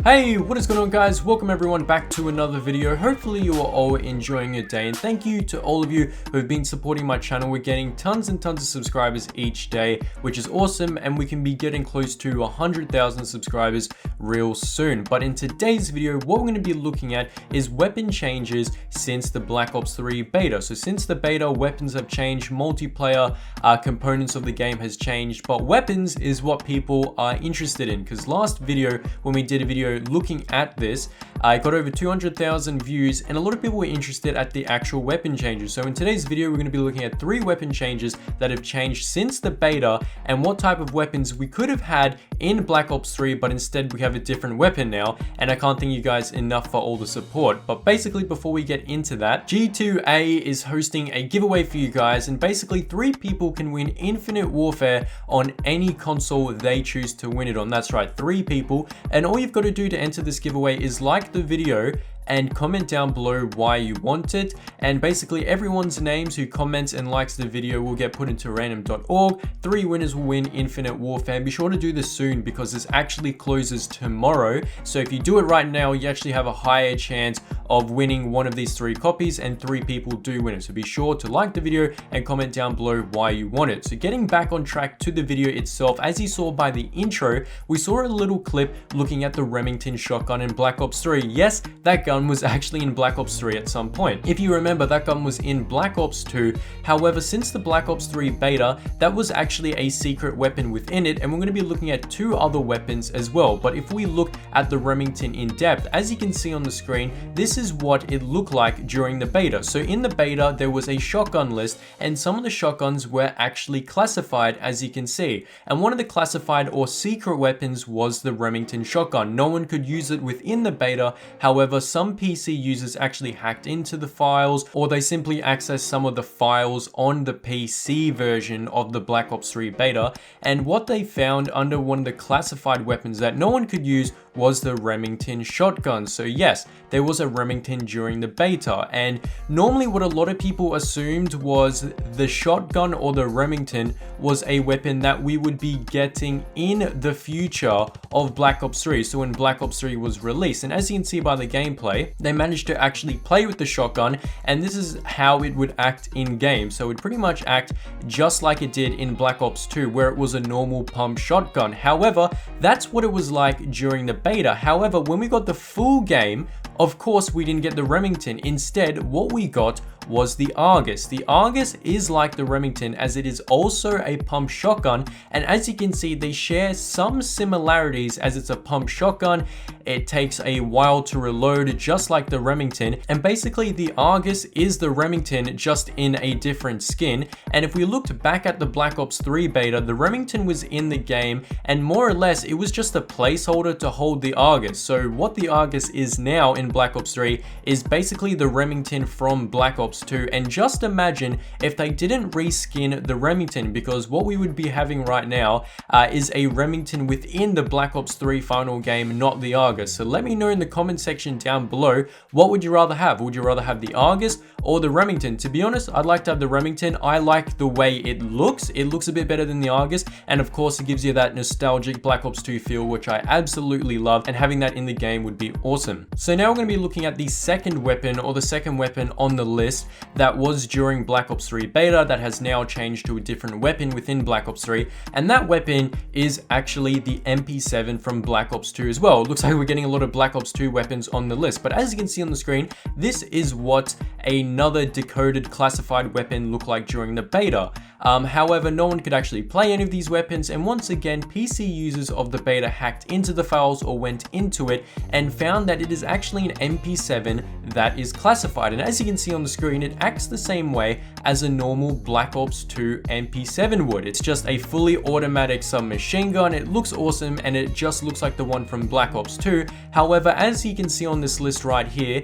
Hey, what is going on guys? Welcome everyone back to another video. Hopefully you are all enjoying your day, and thank you to all of you who have been supporting my channel. We're getting tons and tons of subscribers each day, which is awesome, and we can be getting close to 100,000 subscribers real soon. But in today's video, what we're going to be looking at is weapon changes since the Black Ops 3 beta. So since the beta, weapons have changed, multiplayer components of the game has changed, but weapons is what people are interested in, because last video when we did a video looking at this, I got over 200,000 views, and a lot of people were interested at the actual weapon changes. So in today's video, we're going to be looking at 3 weapon changes that have changed since the beta, and what type of weapons we could have had in Black Ops 3, but instead we have a different weapon now. And I can't thank you guys enough for all the support. But basically, before we get into that, G2A is hosting a giveaway for you guys, and basically 3 people can win Infinite Warfare on any console they choose to win it on. That's right, 3 people, and all you've got to do to enter this giveaway is like the video and comment down below why you want it, and basically everyone's names who comments and likes the video will get put into random.org. 3 winners will win Infinite Warfare, and be sure to do this soon because this actually closes tomorrow. So if you do it right now, you actually have a higher chance of winning one of these 3 copies, and 3 people do win it. So be sure to like the video and comment down below why you want it. So getting back on track to the video itself, as you saw by the intro, we saw a little clip looking at the Remington Shotgun in Black Ops 3. Yes, that gun was actually in Black Ops 3 at some point. If you remember, that gun was in Black Ops 2. However, since the Black Ops 3 beta, that was actually a secret weapon within it, and we're going to be looking at 2 other weapons as well. But if we look at the Remington in depth, as you can see on the screen, this is what it looked like during the beta. So in the beta, there was a shotgun list, and some of the shotguns were actually classified, as you can see. And one of the classified or secret weapons was the Remington Shotgun. No one could use it within the beta. However, some PC users actually hacked into the files, or they simply accessed some of the files on the PC version of the Black Ops 3 beta, and what they found under one of the classified weapons that no one could use was the Remington Shotgun. So yes, there was a Remington during the beta, and normally what a lot of people assumed was the shotgun or the Remington was a weapon that we would be getting in the future of Black Ops 3. So when Black Ops 3 was released, and as you can see by the gameplay, they managed to actually play with the shotgun, and this is how it would act in game. So it would pretty much act just like it did in Black Ops 2, where it was a normal pump shotgun. However, that's what it was like during the beta. However, when we got the full game, of course we didn't get the Remington. Instead, what we got was the Argos. The Argos is like the Remington, as it is also a pump shotgun, and as you can see, they share some similarities, as it's a pump shotgun. It takes a while to reload, just like the Remington, and basically the Argos is the Remington just in a different skin. And if we looked back at the Black Ops 3 beta, the Remington was in the game, and more or less it was just a placeholder to hold the Argos. So what the Argos is now in Black Ops 3 is basically the Remington from Black Ops 2, and just imagine if they didn't reskin the Remington, because what we would be having right now is a Remington within the Black Ops 3 final game, not the Argos. So let me know in the comment section down below, what would you rather have? Would you rather have the Argos or the Remington? To be honest, I'd like to have the Remington. I like the way it looks. It looks a bit better than the Argos, and of course it gives you that nostalgic Black Ops 2 feel, which I absolutely love, and having that in the game would be awesome. So now we're going to be looking at the second weapon, or the second weapon on the list that was during Black Ops 3 beta that has now changed to a different weapon within Black Ops 3, and that weapon is actually the MP7 from Black Ops 2 as well. It looks like we're getting a lot of Black Ops 2 weapons on the list, but as you can see on the screen, this is what another decoded classified weapon looked like during the beta. However, no one could actually play any of these weapons, and once again, PC users of the beta hacked into the files or went into it and found that it is actually an MP7 that is classified. And as you can see on the screen, it acts the same way as a normal Black Ops 2 MP7 would. It's just a fully automatic submachine gun. It looks awesome, and it just looks like the one from Black Ops 2. However, as you can see on this list right here,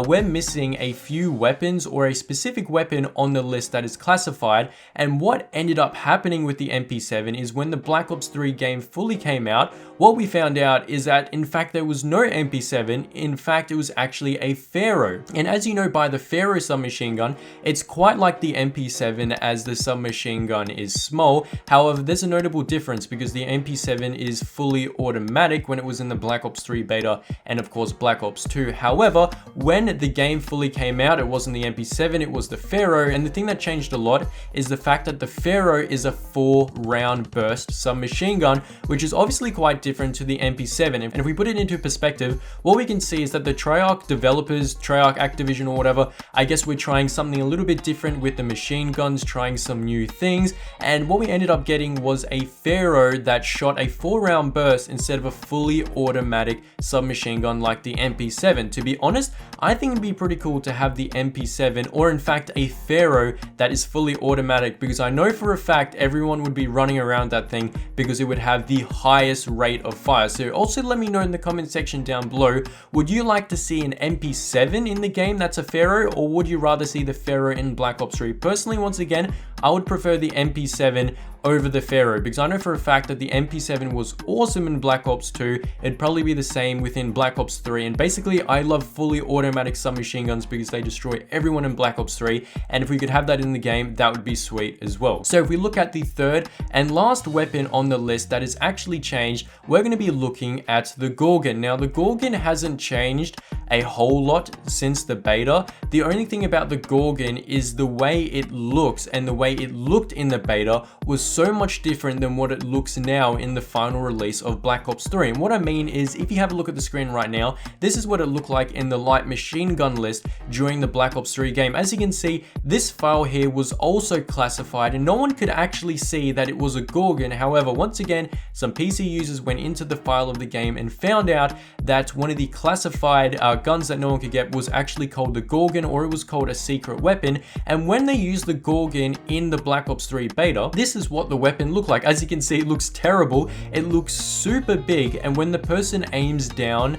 we're missing a few weapons, or a specific weapon on the list that is classified. And what ended up happening with the MP7 is when the Black Ops 3 game fully came out, what we found out is that in fact there was no MP7. In fact, fact it was actually a Pharaoh. And as you know, by the Pharaoh submachine gun, it's quite like the MP7 as the submachine gun is small. However, there's a notable difference because the MP7 is fully automatic when it was in the Black Ops 3 beta and of course Black Ops 2. However, when the game fully came out, it wasn't the MP7, it was the Pharaoh. And the thing that changed a lot is the fact that the Pharaoh is a 4-round burst submachine gun, which is obviously quite different to the MP7. And if we put it into perspective, what we can see is that the Treyarch developers, Treyarch Activision or whatever, I guess we're trying something a little bit different with the machine guns, trying some new things. And what we ended up getting was a Pharaoh that shot a 4-round burst instead of a fully automatic submachine gun like the MP7. To be honest, I think it'd be pretty cool to have the MP7 or in fact a Pharaoh that is fully automatic, because I know for a fact everyone would be running around that thing because it would have the highest rate of fire. So also let me know in the comment section down below, would you like to see an MP7 in the game that's a Pharaoh, or would you rather see the Pharaoh in Black Ops 3? Personally, once again, I would prefer the MP7 over the Pharaoh, because I know for a fact that the MP7 was awesome in Black Ops 2. It'd probably be the same within Black Ops 3. And basically, I love fully automatic submachine guns because they destroy everyone in Black Ops 3. And if we could have that in the game, that would be sweet as well. So if we look at the third and last weapon on the list that is actually changed, we're going to be looking at the Gorgon. Now, the Gorgon hasn't changed a whole lot since the beta. The only thing about the Gorgon is the way it looks, and the way it looked in the beta was so much different than what it looks now in the final release of Black Ops 3. And what I mean is, if you have a look at the screen right now, this is what it looked like in the light machine gun list during the Black Ops 3 game. As you can see, this file here was also classified and no one could actually see that it was a Gorgon. However, once again, some PC users went into the file of the game and found out that one of the classified guns that no one could get was actually called the Gorgon, or it was called a secret weapon. And when they used the Gorgon in the Black Ops 3 beta, this is what the weapon looked like. As you can see, it looks terrible. It looks super big, and when the person aims down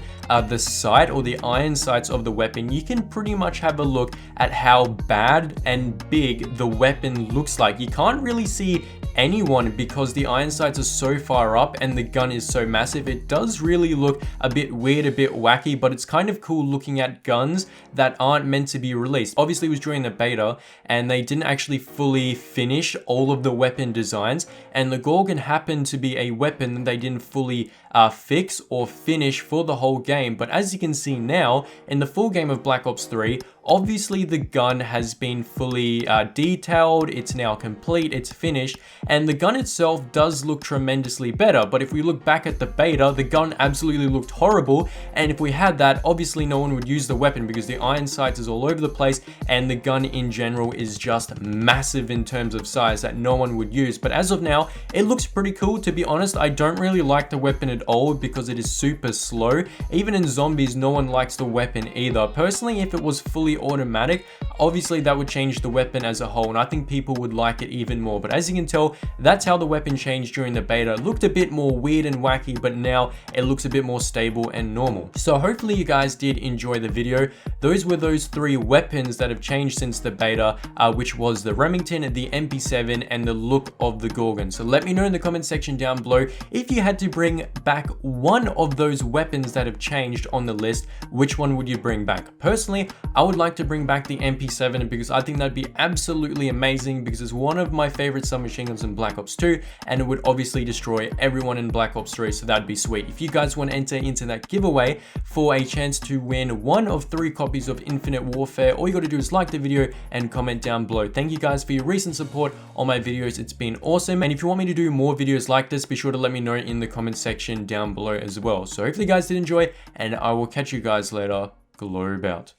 the sight or the iron sights of the weapon, you can pretty much have a look at how bad and big the weapon looks like. You can't really see anyone because the iron sights are so far up and the gun is so massive. It does really look a bit weird, a bit wacky, but it's kind of cool looking at guns that aren't meant to be released. Obviously, it was during the beta and they didn't actually fully finish all of the weapon designs, and the Gorgon happened to be a weapon that they didn't fully fix or finish for the whole game. But as you can see now, in the full game of Black Ops 3, obviously the gun has been fully detailed, it's now complete, it's finished, and the gun itself does look tremendously better. But if we look back at the beta, the gun absolutely looked horrible, and if we had that, obviously no one would use the weapon because the iron sights is all over the place and the gun in general is just massive in terms of size that no one would use. But as of now, it looks pretty cool. To be honest, I don't really like the weapon at all because it is super slow. Even in zombies, no one likes the weapon either. Personally, if it was fully automatic, obviously that would change the weapon as a whole, and I think people would like it even more. But as you can tell, that's how the weapon changed during the beta. It looked a bit more weird and wacky, but now it looks a bit more stable and normal. So hopefully you guys did enjoy the video. Those were those 3 weapons that have changed since the beta, which was the Remington, the MP7, and the look of the Gorgon. So let me know in the comment section down below, if you had to bring back one of those weapons that have changed on the list, which one would you bring back? Personally, I would like to bring back the MP7 because I think that'd be absolutely amazing, because it's one of my favorite submachine guns in Black Ops 2 and it would obviously destroy everyone in Black Ops 3, so that'd be sweet. If you guys want to enter into that giveaway for a chance to win one of 3 copies of Infinite Warfare, all you got to do is like the video and comment down below. Thank you guys for your recent support on my videos. It's been awesome, and if you want me to do more videos like this, be sure to let me know in the comment section down below as well. So hopefully you guys did enjoy, and I will catch you guys later. Globe out.